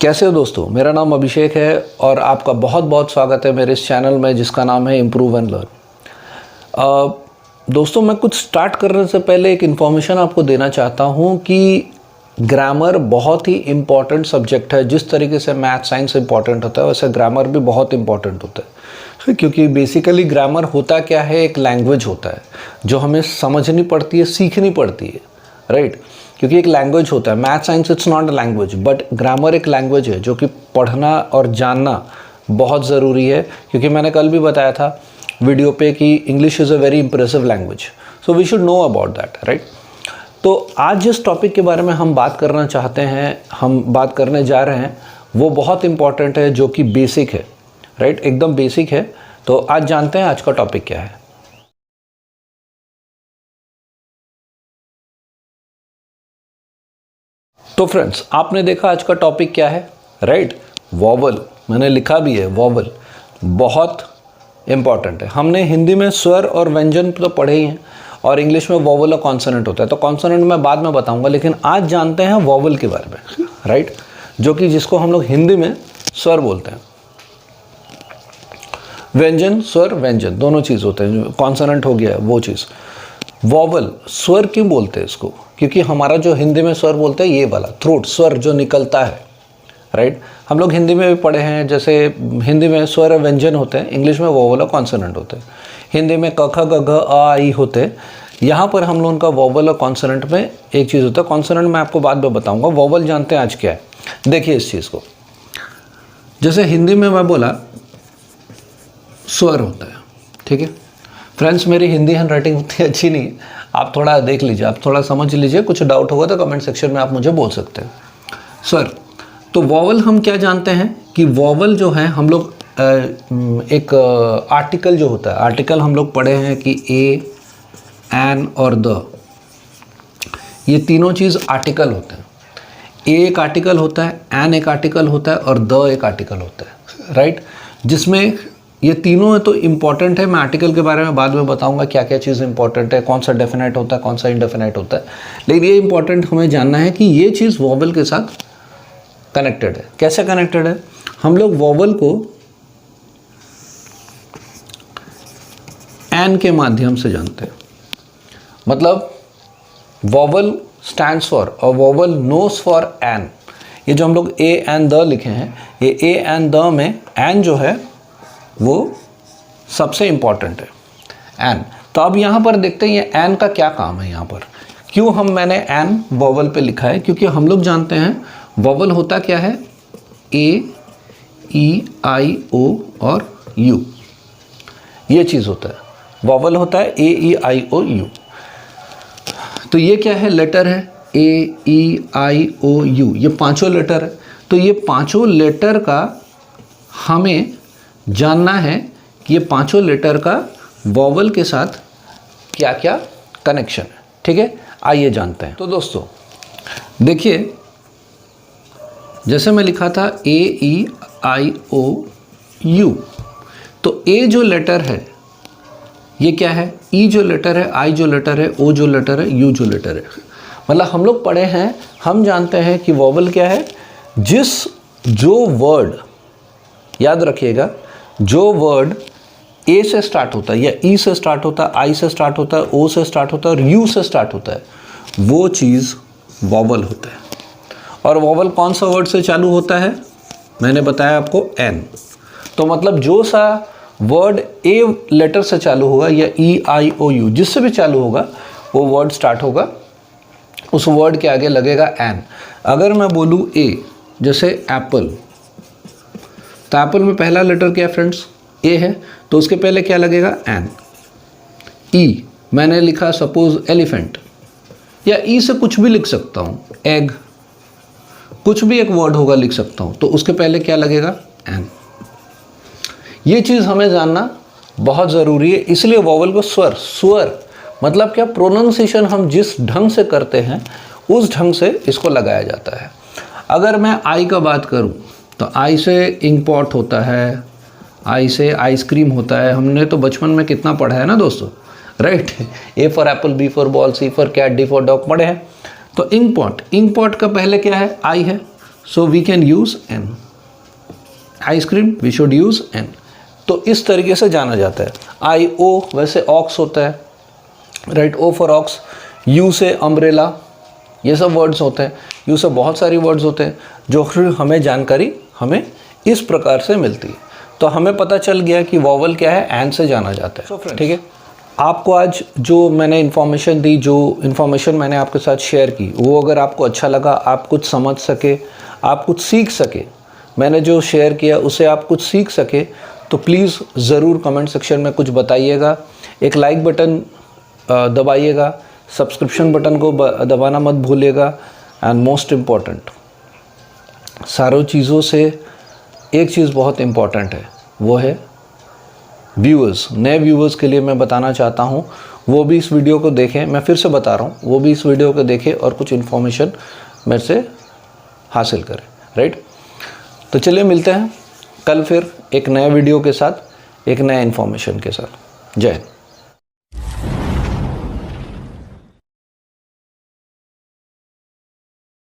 कैसे हो दोस्तों, मेरा नाम अभिषेक है और आपका बहुत बहुत स्वागत है मेरे इस चैनल में जिसका नाम है इम्प्रूव एंड लर्न। दोस्तों, मैं कुछ स्टार्ट करने से पहले एक इन्फॉर्मेशन आपको देना चाहता हूँ कि ग्रामर बहुत ही इम्पॉर्टेंट सब्जेक्ट है। जिस तरीके से मैथ साइंस इम्पॉर्टेंट होता है वैसे ग्रामर भी बहुत इम्पॉर्टेंट होता है, क्योंकि बेसिकली ग्रामर होता क्या है, एक लैंग्वेज होता है जो हमें समझनी पड़ती है, सीखनी पड़ती है, राइट। क्योंकि एक लैंग्वेज होता है, math science it's not a language but grammar एक लैंग्वेज है जो कि पढ़ना और जानना बहुत ज़रूरी है। क्योंकि मैंने कल भी बताया था वीडियो पे कि English is a very impressive language, so we should know about that, right. तो आज जिस टॉपिक के बारे में हम बात करना चाहते हैं, हम बात करने जा रहे हैं, वो बहुत इंपॉर्टेंट है, जो कि बेसिक है, राइट, एकदम बेसिक है। तो आज जानते हैं आज का टॉपिक क्या है। तो फ्रेंड्स, आपने देखा आज का टॉपिक क्या है, राइट, वॉवल। मैंने लिखा भी है वॉवल, बहुत इंपॉर्टेंट है। हमने हिंदी में स्वर और व्यंजन तो पढ़े ही हैं और इंग्लिश में वॉवल और कॉन्सोनेंट होता है। तो कॉन्सोनेंट मैं बाद में बताऊंगा, लेकिन आज जानते हैं वॉवल के बारे में, राइट, जो कि जिसको हम लोग हिंदी में स्वर बोलते हैं। व्यंजन, स्वर, व्यंजन दोनों चीज़ होते हैं। कॉन्सोनेंट हो गया वो चीज़। वॉवल, स्वर क्यों बोलते हैं इसको? क्योंकि हमारा जो हिंदी में स्वर बोलते हैं ये वाला थ्रोट, स्वर जो निकलता है, राइट। हम लोग हिंदी में भी पढ़े हैं, जैसे हिंदी में स्वर और व्यंजन होते हैं, इंग्लिश में वॉवल और कॉन्सोनेंट होते हैं। हिंदी में क ख ग घ आ ई होते हैं, यहाँ पर हम लोग उनका वॉवल और कॉन्सोनेंट में एक चीज़ होता है। कॉन्सोनेंट मैं आपको बाद में बताऊँगा। वॉवल जानते हैं आज क्या है, देखिए इस चीज़ को। जैसे हिंदी में मैं बोला स्वर होता है, ठीक है फ्रेंड्स। मेरी हिंदी हैंड राइटिंग उतनी अच्छी नहीं है, आप थोड़ा देख लीजिए, आप थोड़ा समझ लीजिए। कुछ डाउट होगा तो कमेंट सेक्शन में आप मुझे बोल सकते हैं। स्वर, तो वॉवल हम क्या जानते हैं कि वॉवल जो है हम लोग एक आर्टिकल जो होता है, आर्टिकल हम लोग पढ़े हैं कि ए, एन और द, ये तीनों चीज़ आर्टिकल होते हैं। ए एक आर्टिकल होता है, एन एक आर्टिकल होता है और द एक आर्टिकल होता है, राइट। जिसमें ये तीनों है तो इम्पॉर्टेंट है। मैं आर्टिकल के बारे में बाद में बताऊंगा क्या क्या चीज़ इंपॉर्टेंट है, कौन सा डेफिनेट होता है, कौन सा इनडेफिनेट होता है। लेकिन ये इंपॉर्टेंट हमें जानना है कि ये चीज़ वॉवल के साथ कनेक्टेड है। कैसे कनेक्टेड है? हम लोग वॉवल को एन के माध्यम से जानते हैं। मतलब वॉवल स्टैंड्स फॉर और वॉवल नोस फॉर एन। ये जो हम लोग ए एन द लिखे हैं, ये ए एन द में एन जो है वो सबसे इम्पॉर्टेंट है, एन। तो अब यहाँ पर देखते हैं ये एन का क्या काम है। यहाँ पर क्यों मैंने एन वॉवल पे लिखा है? क्योंकि हम लोग जानते हैं वॉवल होता क्या है, ए ई आई ओ और यू, ये चीज़ होता है। वॉवल होता है ए ई आई ओ यू। तो ये क्या है? लेटर है, ए ई आई ओ यू, ये पांचों लेटर है। तो ये पांचों लेटर का हमें जानना है कि ये पांचों लेटर का वॉवल के साथ क्या क्या कनेक्शन है, ठीक है। आइए जानते हैं। तो दोस्तों देखिए, जैसे मैं लिखा था ए ई आई ओ यू, तो ए जो लेटर है ये क्या है? ई जो लेटर है, आई जो लेटर है, ओ जो लेटर है, यू जो लेटर है। मतलब हम लोग पढ़े हैं, हम जानते हैं कि वॉवल क्या है। जो वर्ड, याद रखिएगा, जो वर्ड ए से स्टार्ट होता है या ई से स्टार्ट होता है, आई से स्टार्ट होता है, ओ से स्टार्ट होता है और यू से स्टार्ट होता है, वो चीज़ वॉवल होता है। और वॉवल कौन सा वर्ड से चालू होता है? मैंने बताया आपको, एन। तो मतलब जो सा वर्ड ए लेटर से चालू होगा या ई आई ओ यू, जिससे भी चालू होगा वो वर्ड स्टार्ट होगा, उस वर्ड के आगे लगेगा एन। अगर मैं बोलूँ ए, जैसे एप्पल, तो एप्पल में पहला लेटर क्या है फ्रेंड्स? ए है, तो उसके पहले क्या लगेगा? एन। ई मैंने लिखा सपोज एलिफेंट, या ई से कुछ भी लिख सकता हूँ, एग, कुछ भी एक वर्ड होगा लिख सकता हूँ, तो उसके पहले क्या लगेगा? एन। ये चीज़ हमें जानना बहुत ज़रूरी है। इसलिए वॉवल को स्वर मतलब क्या, प्रोनाउंसिएशन हम जिस ढंग से करते हैं उस ढंग से इसको लगाया जाता है। अगर मैं आई का बात करूँ तो आई से इंकपॉट होता है, आई से आइसक्रीम होता है। हमने तो बचपन में कितना पढ़ा है ना दोस्तों, right. A for apple, B for ball, C for cat, D for dog पढ़े हैं। तो इंकपॉट का पहले क्या है? आई है। So we can use an. Ice cream we should use an. तो इस तरीके से जाना जाता है। आई ओ वैसे ऑक्स होता है, right, O for ox. U से अम्ब्रेला, ये सब वर्ड्स होते हैं। यू से बहुत सारी वर्ड्स होते हैं जो फिर हमें जानकारी हमें इस प्रकार से मिलती है। तो हमें पता चल गया कि वॉवल क्या है, एन से जाना जाता है। ठीक है, आपको आज जो मैंने इन्फॉर्मेशन दी, जो इन्फॉर्मेशन मैंने आपके साथ शेयर की, वो अगर आपको अच्छा लगा, आप कुछ समझ सके, आप कुछ सीख सके, मैंने जो शेयर किया उसे आप कुछ सीख सके, तो प्लीज़ ज़रूर कमेंट सेक्शन में कुछ बताइएगा। एक लाइक बटन दबाइएगा, सब्सक्रिप्शन बटन को दबाना मत भूलिएगा। एंड मोस्ट इम्पॉर्टेंट, सारों चीज़ों से एक चीज़ बहुत इम्पॉर्टेंट है, वो है व्यूअर्स। नए व्यूअर्स के लिए मैं बताना चाहता हूँ, वो भी इस वीडियो को देखें। मैं फिर से बता रहा हूँ, वो भी इस वीडियो को देखें और कुछ इन्फॉर्मेशन मेरे से हासिल करें, राइट। तो चलिए मिलते हैं कल फिर एक नए वीडियो के साथ, एक नए इन्फॉर्मेशन के साथ। जय हिंद।